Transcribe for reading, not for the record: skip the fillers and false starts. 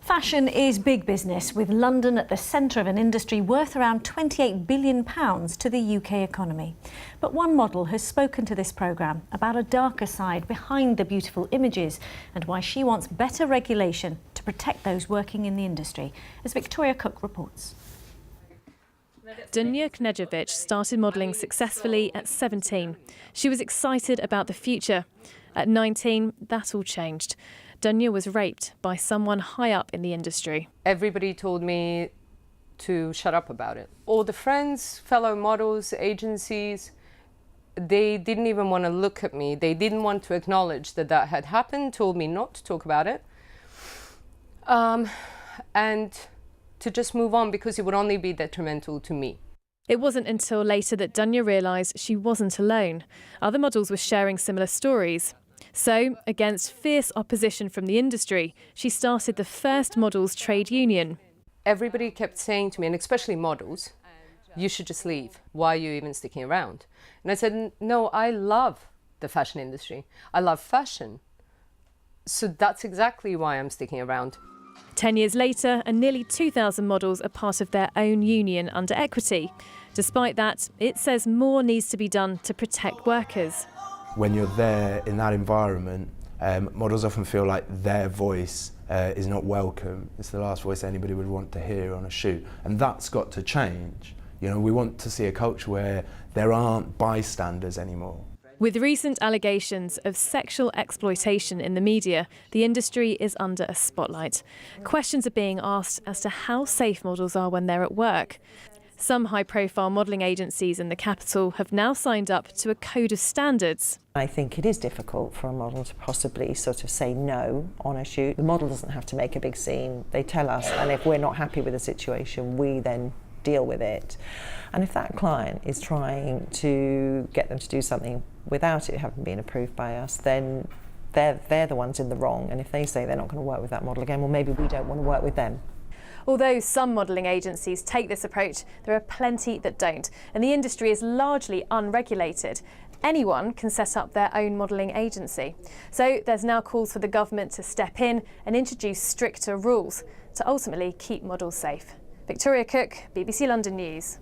Fashion is big business, with London at the centre of an industry worth around £28 billion to the UK economy. But one model has spoken to this programme about a darker side behind the beautiful images and why she wants better regulation to protect those working in the industry, as Victoria Cook reports. Dunya Knežević started modelling successfully at 17. She was excited about the future. At 19, that all changed. Dunya was raped by someone high up in the industry. Everybody told me to shut up about it. All the friends, fellow models, agencies, they didn't even want to look at me. They didn't want to acknowledge that that had happened, told me not to talk about it. And to just move on because it would only be detrimental to me. It wasn't until later that Dunya realised she wasn't alone. Other models were sharing similar stories. So, against fierce opposition from the industry, she started the first models' trade union. Everybody kept saying to me, and especially models, you should just leave. Why are you even sticking around? And I said, no, I love the fashion industry. I love fashion. So that's exactly why I'm sticking around. 10 years later, and nearly 2,000 models are part of their own union under Equity. Despite that, it says more needs to be done to protect workers. When you're there in that environment, models often feel like their voice is not welcome. It's the last voice anybody would want to hear on a shoot, and that's got to change. You know, we want to see a culture where there aren't bystanders anymore. With recent allegations of sexual exploitation in the media, the industry is under a spotlight. Questions are being asked as to how safe models are when they're at work. Some high-profile modelling agencies in the capital have now signed up to a code of standards. I think it is difficult for a model to possibly sort of say no on a shoot. The model doesn't have to make a big scene. They tell us, and if we're not happy with the situation, we then deal with it. And if that client is trying to get them to do something without it having been approved by us, then they're the ones in the wrong. And if they say they're not going to work with that model again, well, maybe we don't want to work with them. Although some modelling agencies take this approach, there are plenty that don't, and the industry is largely unregulated. Anyone can set up their own modelling agency. So there's now calls for the government to step in and introduce stricter rules to ultimately keep models safe. Victoria Cook, BBC London News.